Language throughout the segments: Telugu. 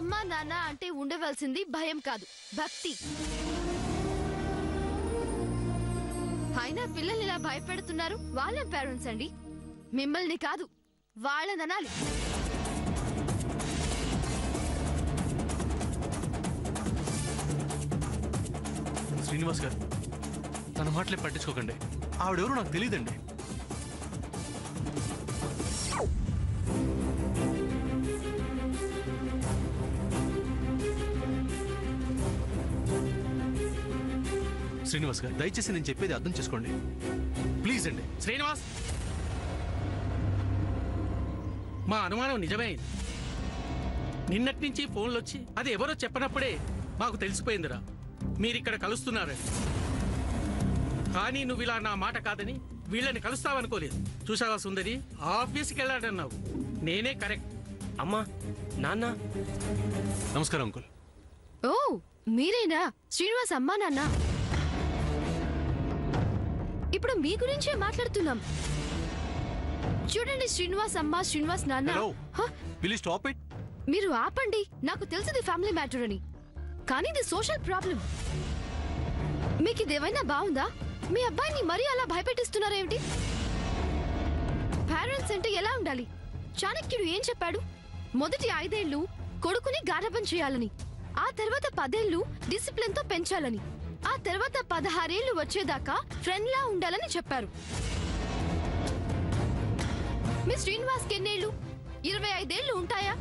అమ్మ నాన్న అంటే ఉండవలసింది భయం కాదు, భక్తి. అయినా పిల్లల్ని ఇలా భయపెడుతున్నారు. వాళ్ళ పేరెంట్స్ అండి, మిమ్మల్ని కాదు వాళ్ళననాలి. శ్రీనివాస్ గారు, తన మాటలే పట్టించుకోకండి. ఆవిడెవరో నాకు తెలియదండి. శ్రీనివాస్ గారు, దయచేసి నేను చెప్పేది అర్థం చేసుకోండి ప్లీజ్ అండి. శ్రీనివాస్, మా అనుమానం నిజమైంది. నిన్నటి నుంచి ఫోన్లు వచ్చి అది ఎవరో చెప్పనప్పుడే మాకు తెలిసిపోయిందిరా మీరిక్కడ కలుస్తున్నారని. కానీ నువ్వు ఇలా నా మాట కాదని వీళ్ళని కలుస్తావనుకోలేదు. చూసావా సుందరి, ఆఫీస్కి వెళ్ళాడన్నావు. నేనే కరెక్ట్. అమ్మా, నాన్న. నమస్కారం అంకుల్. ఓ మీరేనా శ్రీనివాస్ అమ్మా నాన్న? ఇప్పుడు మీ గురించే మాట్లాడుతున్నాం. చూడండి, శ్రీనివాస్ అమ్మ, శ్రీనివాస్ నాన్న. Please stop it. మీరు ఆపండి. నాకు తెలిసింది ఫ్యామిలీ మ్యాటర్ అని, కానీ ఇది సోషల్ ప్రాబ్లం. మీకు ఇదేమైనా బాగుందా? మీ అబ్బాయిని మరీ అలా భయపెట్టిస్తున్నారేమిటి? పేరెంట్స్ అంటే ఎలా ఉండాలి? చాణక్యుడు ఏం చెప్పాడు? మొదటి 5 ఏళ్లు కొడుకుని గారాబం చేయాలని, ఆ తర్వాత 10 ఏళ్లు డిసిప్లిన్ తో పెంచాలని, ఆ తర్వాత 16 ఏళ్లు వచ్చేదాకా ఫ్రెండ్ లా ఉండాలని చెప్పారు. మీ శ్రీనివాస్కి ఎన్నేళ్లు? 25 ఏళ్లు ఉంటాయా?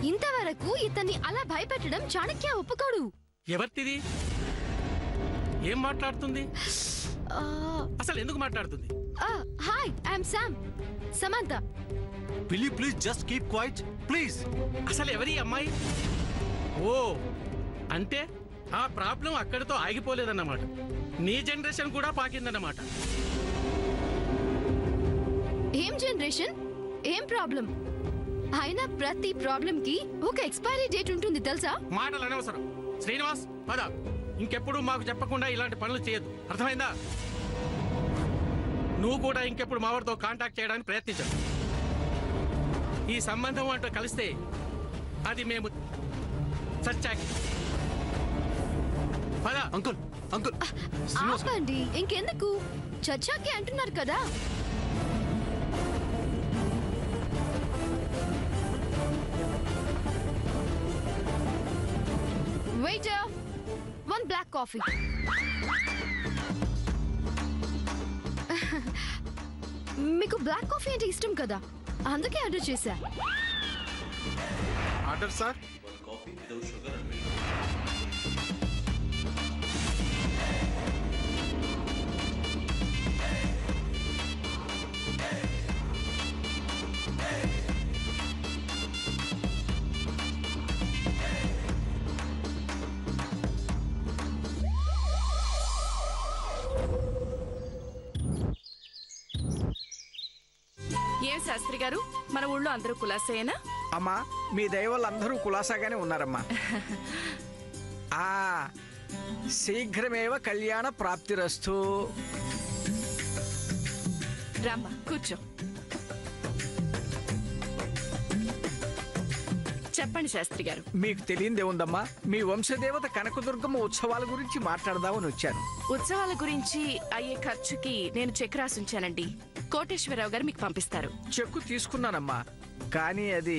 ఇంతవరకు ఇతన్ని అలా భయపెట్టడం చాణక్య ఒప్పుకోడు. ఎవరిది? ఏం మాట్లాడుతుంది? అసలు ఎందుకు మాట్లాడుతుంది? Hi, I'm Sam, Samantha. Please just keep quiet please. అసలు ఎవరి అమ్మాయి? ఓ, అంటే ఆ ప్రాబ్లం అక్కడితో ఆగిపోలేదన్నమాట. నీ జనరేషన్ కూడా పాకిందన్నమాట. ఏం జనరేషన్, ఏం ప్రాబ్లం? అయినా ప్రతి ప్రాబ్లం కి ఒక ఎక్స్పైరీ డేట్ ఉంటుంది తెలుసా? మాటలు అనవసరం. శ్రీనివాస్, పద. ఇంకెప్పుడు మాకు చెప్పకుండా ఇలాంటి పనులు చేయొద్దు, అర్థమైందా? నువ్వు కూడా ఇంకెప్పుడు మావాడితో కాంటాక్ట్ చేయడానికి ప్రయత్నించు. ఈ సంబంధం అంటూ కలిస్తే అది మేము సచ్చాకి. పద. అంకుల్ అంకుల్ ఆపండి, ఇంకెందుకు? చచ్చాకి అంటున్నారు కదా. Waiter, 1 black coffee. మీకు బ్లాక్ కాఫీ అంటే ఇష్టం కదా, అందుకే ఆర్డర్ చేశా. Order sir. ఏం శాస్త్రి గారు, మన ఊళ్ళో అందరూ కులాసేనా? అమ్మా, మీ దయ వల్ల అందరూ కులాసాగానే ఉన్నారమ్మా. శీఘ్రమేవ కళ్యాణ ప్రాప్తిరస్తు. రామ్మా, కూర్చో. చెప్పండి శాస్త్రి గారు. మీకు తెలియదేముందమ్మా, మీ వంశదేవత కనకదుర్గమ్మ ఉత్సవాల గురించి మాట్లాడదామని వచ్చాను. ఉత్సవాల గురించి అయ్యే ఖర్చుకి నేను చెక్ రాసి ఉంచానండి. కోటేశ్వరరావు గారు మీకు పంపిస్తారు. చెక్కు తీసుకున్నానమ్మా, కానీ అది...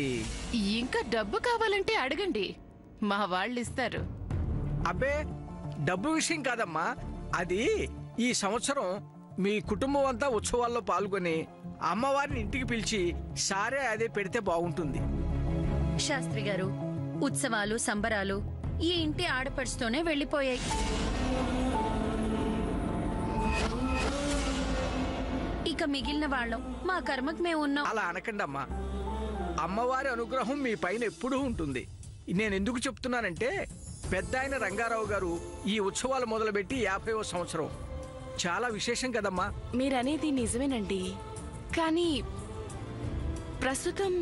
ఇంకా డబ్బు కావాలంటే అడగండి, మా వాళ్ళు ఇస్తారు. అబ్బే, డబ్బు విషయం కాదమ్మా. అది ఈ సంవత్సరం మీ కుటుంబం అంతా ఉత్సవాల్లో పాల్గొని అమ్మవారిని ఇంటికి పిలిచి సారే అదే పెడితే బాగుంటుంది. శాస్త్రి గారు, ఉత్సవాలు సంబరాలు ఈ ఇంటి ఆడపడుచుతోనే వెళ్ళిపోయాయి. ఇక మిగిలిన వాళ్ళం మా కర్మకు మేము ఉన్నాం. అలా అనకండి అమ్మా. అమ్మవారి అనుగ్రహం మీ పైన ఎప్పుడూ ఉంటుంది. నేను ఎందుకు చెప్తున్నానంటే, పెద్ద ఆయన రంగారావు గారు ఈ ఉత్సవాలు మొదలుపెట్టి 50వ సంవత్సరం. చాలా విశేషం కదమ్మా. మీరనేది నిజమేనండి, కానీ ప్రస్తుతం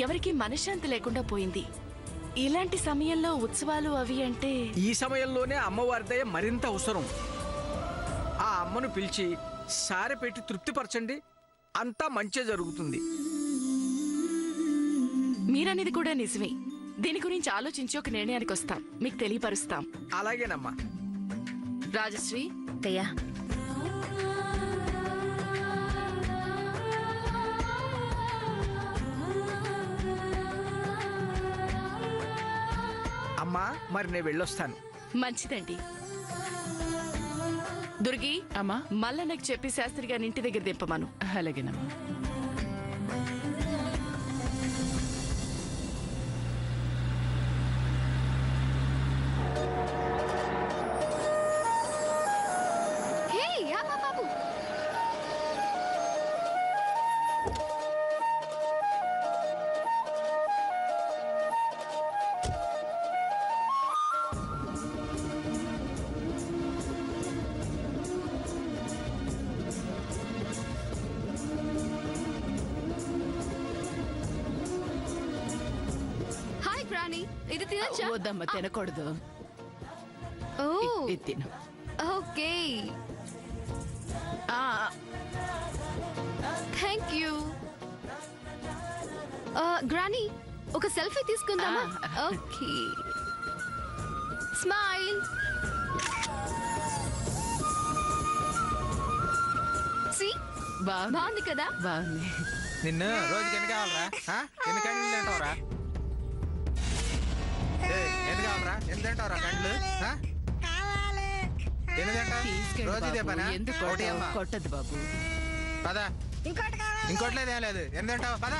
ఎవరికి మనశ్శాంతి లేకుండా పోయింది. ఇలాంటి సమయంలో ఉత్సవాలు అవి అంటే... ఈ సమయంలోనే అమ్మవారి దయ మరింత అవసరం. ఆ అమ్మను పిలిచి సారె పెట్టి తృప్తిపరచండి, అంతా మంచి జరుగుతుంది. మీరనేది కూడా నిజమే, దీని గురించి ఆలోచించి ఒక నిర్ణయానికి వస్తాం, మీకు తెలియపరుస్తాం. అలాగేనమ్మా. రాజశ్రీ, అత్తయ్య, అమ్మా మరి నేను వెళ్ళొస్తాను. మంచిదండి. దుర్గి, అమ్మా, మల్లన్నకి చెప్పి శాస్త్రి గారిని ఇంటి దగ్గర దింపమను. అలాగేనమ్మా. హే యాపా బాబు, హాయ్ గ్రానీ, ఇది తినచ్చా? వద్దమ్మా, తినకూడదు. ఓ ఇది తిను. ఓకే, ఆ, థ్యాంక్ యూ. గ్రానీ, ఒక సెల్ఫీ తీసుకుందామా? Okay, smile. సి, బాగుంది. బాగుంది కదా? బాగుంది. నిన్ను రోజుకి ఎన్ని కావాలరా? ఎన్ని కండ్లు తింటావురా? ఎన్ని కావాలరా? ఎన్ని తింటావురా కండ్లు? ఎన్ని తింటావు? తీసుకెళ్ళు రోజు ఇదే బాబు. పనా? ఎందుకు ఒకటి కొట్టవు? అమ్మా. కొట్టద్దు బాబు. పద. ఇంకోటి లేదు, ఏం లేదు. ఎన్ని తింటావు? పద.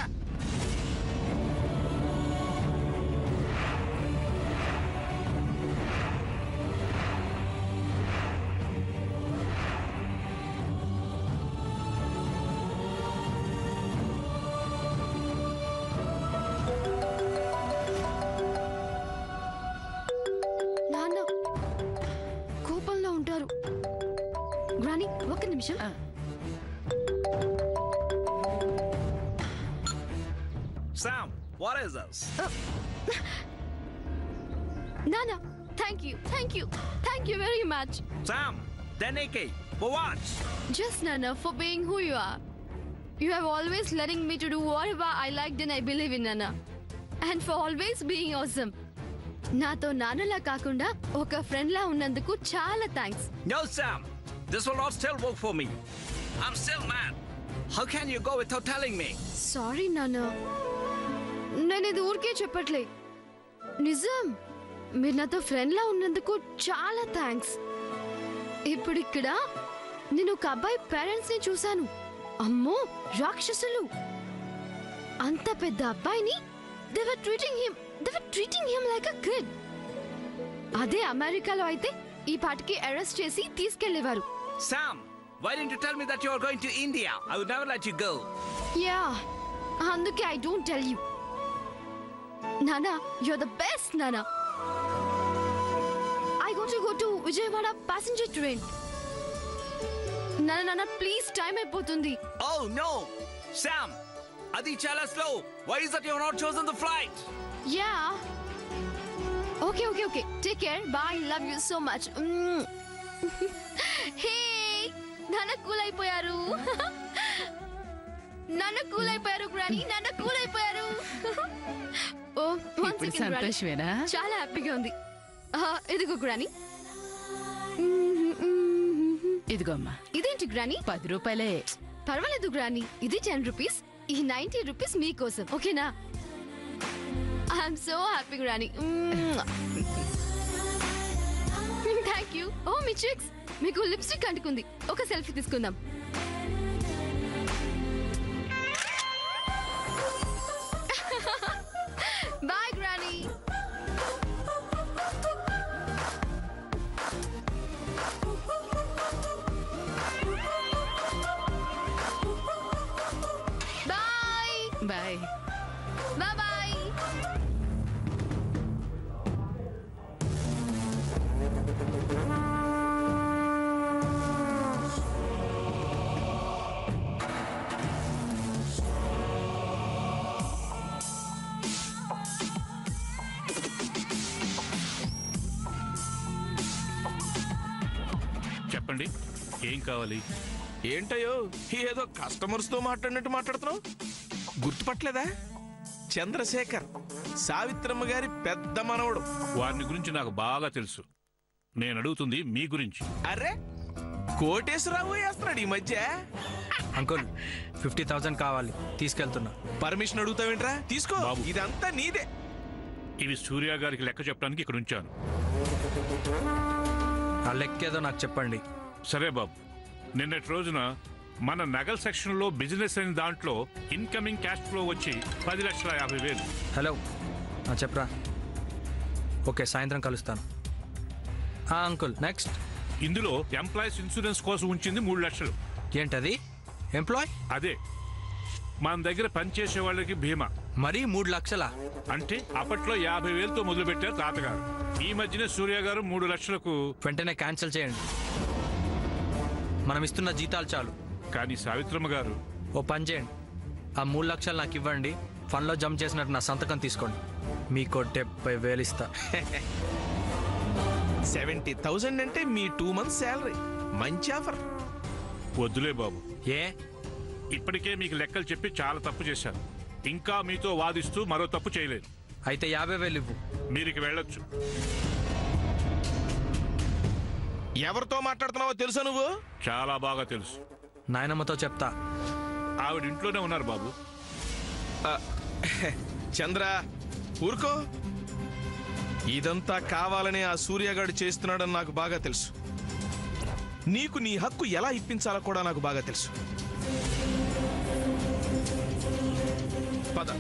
నాన్న కోపంలో ఉంటారు. గ్రానీ, ఒక్క నిమిషం. ఆ. Sam, what is this? నాన్న, thank you, thank you, thank you very much. Sam, 10 for what? Just Nana, for being who you are. You have always letting me to do whatever I liked and I believe in, Nana. And for always being awesome. నాతో నాన్నలా కాకుండా ఒక ఫ్రెండ్ లా ఉన్నందుకు చాలా thanks. No, Sam, this will not still work for me. I'm still mad. How can you go without telling me? Sorry నాన్న, నేను ఇది ఊరికే చెప్పట్లే, నిజం. మీరు నాతో ఫ్రెండ్ లా ఉన్నందుకు చాలా థ్యాంక్స్. ఇప్పుడు ఇక్కడ నేను ఒక అబ్బాయి పేరెంట్స్ ని చూశాను. అమ్మో, రాక్షసులు! అంత పెద్ద అబ్బాయిని they were treating him like a kid. అదే అమెరికాలో అయితే ఈ పాటికి అరెస్ట్ చేసి తీసుకెళ్లేవారు. Sam, why didn't you tell me that you are going to India? I would never let you go. Yeah, అందుకే ఐ డోంట్ టెల్ యూ. నానా, you're the best, Nana. I got to go to Vijayawada passenger train. Nana, please, time అయిపోతుంది. Oh no! Sam, Adi chala slow. Why is that you have not chosen the flight? Yeah. Okay. Take care. Bye. Love you so much. Hey, Nana cool అయిపోయారు. Nana cool అయిపోయారు, Granny. Nana cool అయిపోయారు. Oh, one ఇప్పుడు second, Granny. సంతోషమేనా? చాలా హ్యాపీగా ఉంది. ఇదిగో గ్రానీ. ఇదిగో అమ్మా. ఇదేంటి గ్రానీ? 10 రూపాయలే. పర్వాలేదు గ్రానీ, ఇది 10 రూపీస్, ఈ 90 రూపీస్ మీకోసం, ఓకేనా? I'm so happy granny. Thank you. ఓ మీ చిక్స్, మీకు లిప్స్టిక్ అంటుకుంది, ఒక సెల్ఫీ తీసుకుందాం. Bye granny. బాయ్. బాయ్. చెప్పండి, ఏం కావాలి? ఏంటయ్యో ఏదో కస్టమర్స్ తో మాట్లాడినట్టు మాట్లాడుతున్నావు? గుర్తుపట్టలేదా? చంద్రశేఖర్, సావిత్రమ్మ గారి పెద్ద మనవడు. వారిని గురించి నాకు బాగా తెలుసు. నేను అడుగుతుంది మీ గురించి. అరే, కోటేశ్వరరావు వేస్తున్నాడు ఈ మధ్య. అంకుల్ 50,000 కావాలి, తీసుకెళ్తున్నా. పర్మిషన్ అడుగుతావేంట్రా? తీసుకో, ఇదంతా నీదే. ఇవి సూర్య గారికి లెక్క చెప్పడానికి ఇక్కడ ఉంచాను. ఆ లెక్కేదో నాకు చెప్పండి. సరే బాబు, నిన్నటి రోజున మన నగల్ సెక్షన్లో బిజినెస్ అయిన దాంట్లో ఇన్కమింగ్ క్యాష్ ఫ్లో వచ్చి 10,50,000. హలో, చెప్పరా. ఓకే, సాయంత్రం కలుస్తాను. Uncle next. ఇందులో ఎంప్లాయీస్ ఇన్సూరెన్స్ కోసం ఉంచింది 3 లక్షలు. ఏంటది? ఎంప్లాయ్? అదే, మన దగ్గర పనిచేసే వాళ్ళకి బీమా. మరీ 3 లక్షలా? అంటే అప్పట్లో 50,000తో మొదలుపెట్టారు తాతగారు. ఈ మధ్యనే సూర్య గారు 3 లక్షలకు. వెంటనే క్యాన్సిల్ చేయండి, మనం ఇస్తున్న జీతాలు చాలు. కానీ సావిత్రమ్మ గారు. ఓ పని చేయండి, ఆ 3 లక్షలు నాకు ఇవ్వండి, ఫండ్లో జమ చేసినట్టు నా సంతకం తీసుకోండి. మీకు 70,000 ఇస్తా. 70,000 అంటే మీ 2 months శాలరీ. మంచి ఆఫర్. వద్దులే బాబు. ఏ? ఇప్పటికే మీకు లెక్కలు చెప్పి చాలా తప్పు చేశాను. ఇంకా మీతో వాదిస్తూ మరో తప్పు చేయలేదు. అయితే 50,000 ఇవ్వు, మీరికి వెళ్ళొచ్చు. ఎవరితో మాట్లాడుతున్నావో తెలుసా నువ్వు? చాలా బాగా తెలుసు. నాయనమ్మతో చెప్తా. ఆవిడ ఇంట్లోనే ఉన్నారు బాబు. చంద్ర, ఊరుకో. ఇదంతా కావాలనే ఆ సూర్యగాడు చేస్తున్నాడని నాకు బాగా తెలుసు. నీకు నీ హక్కు ఎలా ఇప్పించాలో కూడా నాకు బాగా తెలుసు. పద.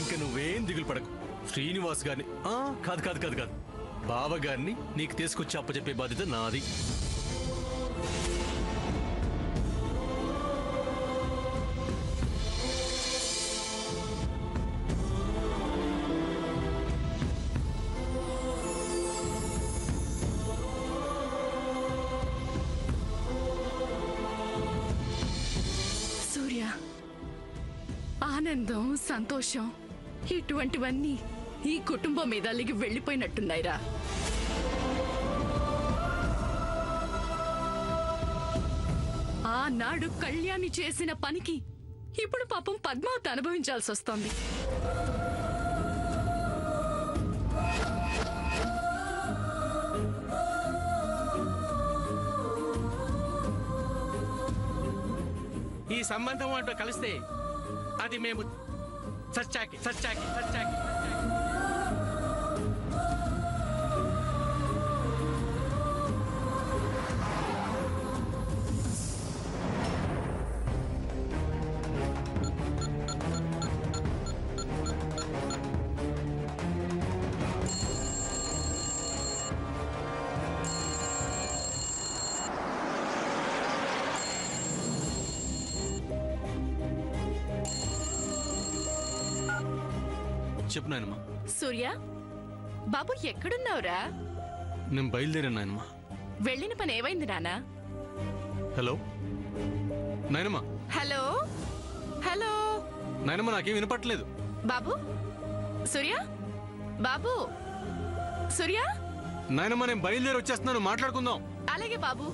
ఇంకా నువ్వేం దిగులు పడకు. శ్రీనివాస్ గారిని కాదు కాదు కాదు కాదు బావ గారిని నీకు తీసుకొచ్చి అప్పచెప్పే బాధ్యత నాది. సూర్య, ఆనందం, సంతోషం ఇటువంటివన్నీ ఈ కుటుంబం మీద అలిగి వెళ్ళిపోయినట్టున్నాయిరా. ఆనాడు కళ్యాణి చేసిన పనికి ఇప్పుడు పాపం పద్మావతి అనుభవించాల్సి వస్తోంది. ఈ సంబంధం అంటూ కలిస్తే అది మేము సచ్చాకి సచ్చాకి సచ్చాకి. చెప్పు నాయనమ్మా. సూర్య, బాబు ఎక్కడున్నావురా? నేను బయలుదేరాను నాయనమ్మా. వెళ్ళిన పని ఏమైంది నానా? హలో నాయనమ్మా. హలో హలో నాయనమ్మా, నాకేం వినపట్లేదు. బాబు, సూర్య, బాబు, సూర్య. నాయనమ్మా, నేను బయలుదేరి వచ్చేస్తున్నాను, మాట్లాడుకుందాం. అలాగే బాబు.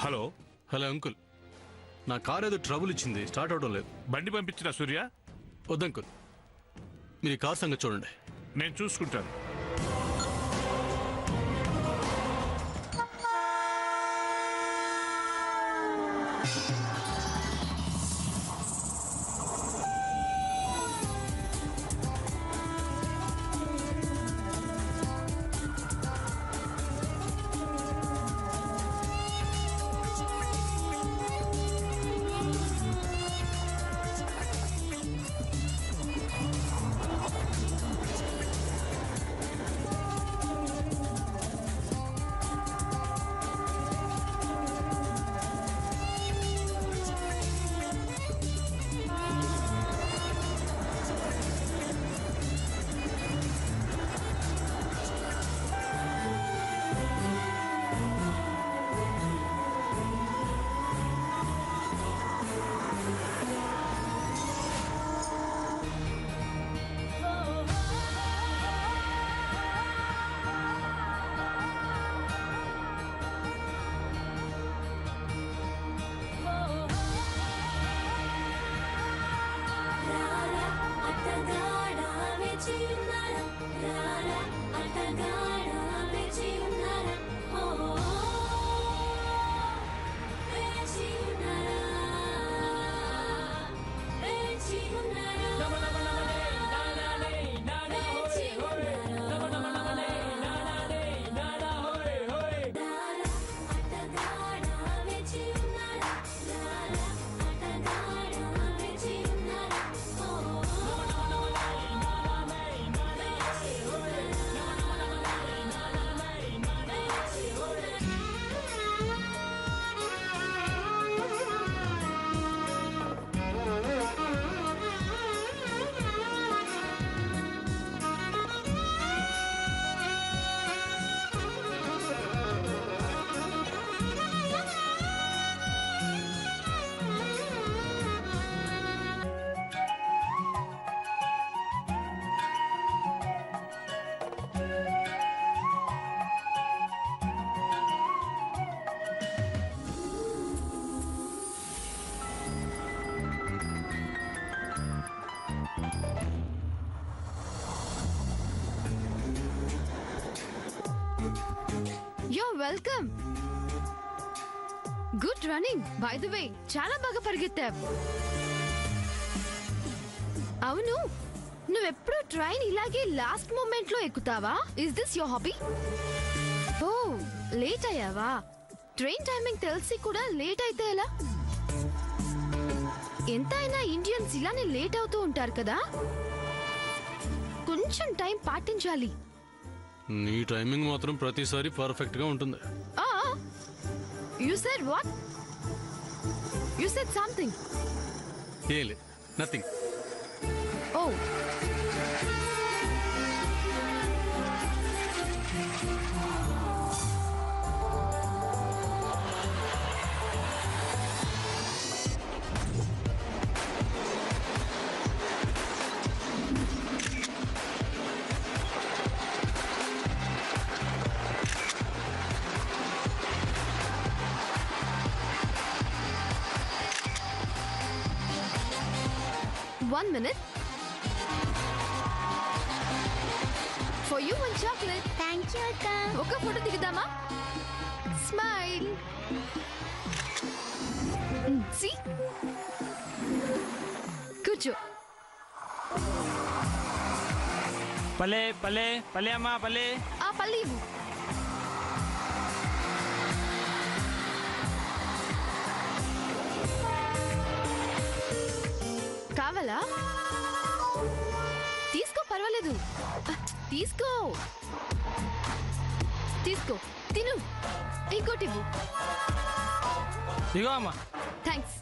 హలో. హలో అంకుల్, నా కార్ ఏదో ట్రబుల్ ఇచ్చింది, స్టార్ట్ అవడం లేదు. బండి పంపించిన సూర్య. వద్దు అంకుల్, మీరు కార్ సంగతి చూడండి. నేను చూసుకుంటాను. You're welcome. Good running. By the way, చాలా బాగా పరిగెత్తావు. అవును, నువ్వెప్పుడు ట్రైన్ ఇలాగే లాస్ట్ మూమెంట్ లో ఎక్కుతావా? Is this your hobby? ఓ, లేట్ అయ్యావా? ట్రైన్ టైమింగ్ తెలిసి కూడా లేట్ అయితే ఎలా? ఎంతైనా ఇండియన్స్ ఇలానే లేట్ అవుతూ ఉంటారు కదా. కొంచెం టైం పాటించాలి. నీ టైమింగ్ మాత్రం ప్రతిసారి పర్ఫెక్ట్ గా ఉంటుంది. You said what? You said something. ఏలే, nothing. Oh. One minute. For you one chocolate. Thank you, Akka. ఒక ఫోటో దిగుదామా? Smile. See? కూర్చో. పల్లె పల్లె పల్లె అమ్మా పల్లె. ఆ పల్లి ఇవ్వు. కావాలా? తీసుకో, పర్వాలేదు. తీసుకో తీసుకో, తిను. ఇంకోటి ఇవ్వు. ఇగో అమ్మా. థ్యాంక్స్.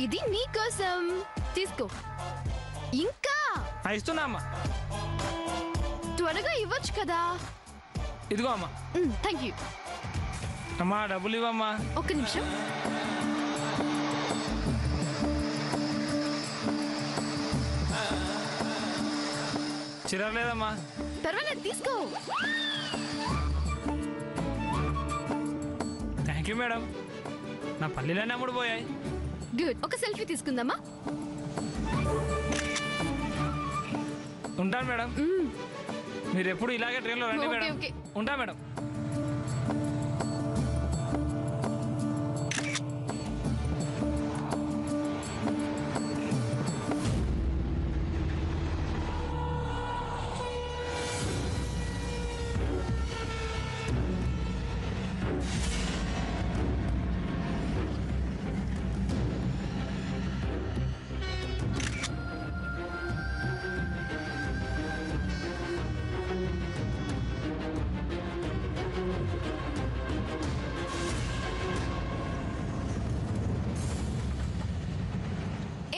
ఇది నీ కోసం. తీసుకో. ఇంకా ఇస్తున్నా అమ్మా. త్వరగా ఇవ్వచ్చు కదా. ఇదిగో అమ్మా. Thank you. అమ్మా డబ్బులు ఇవ్వమ్మా. ఒక్క నిమిషం. చిరలేదమ్మా. పర్వాలేదు, తీసుకో. Thank you madam. నా పల్లెలన్నీ అమ్ముడు పోయాయి. గుడ్. ఒక సెల్ఫీ తీసుకుందామా? ఉంటాను మేడం. మీరు ఎప్పుడు ఇలాగే ట్రైన్లో రండి ఓకే, మేడం. ఓకే. ఉంటా మేడం.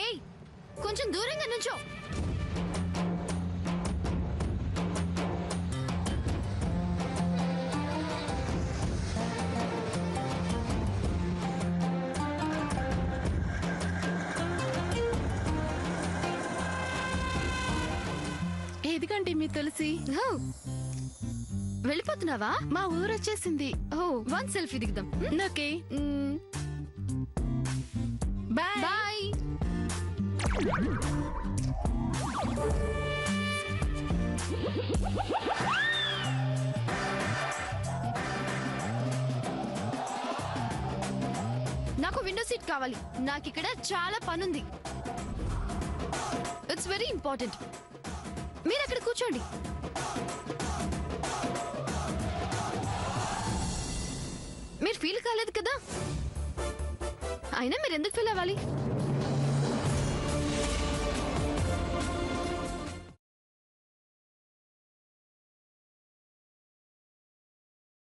ఏయ్ కొంచెం దూరంగా నుంచో. ఎదిగండి మీ తులసి. వెళ్ళిపోతున్నావా? మా ఊరు వచ్చేసింది. ఓ వన్ సెల్ఫీ దిగుదాం. Okay bye. బాయ్. నాకు విండో సీట్ కావాలి. నాకు ఇక్కడ చాలా పనుంది. It's very important. మీరు అక్కడ కూర్చోండి. మీరు ఫీల్ కాలేదు కదా? అయినా మీరు ఎందుకు ఫీల్ అవ్వాలి?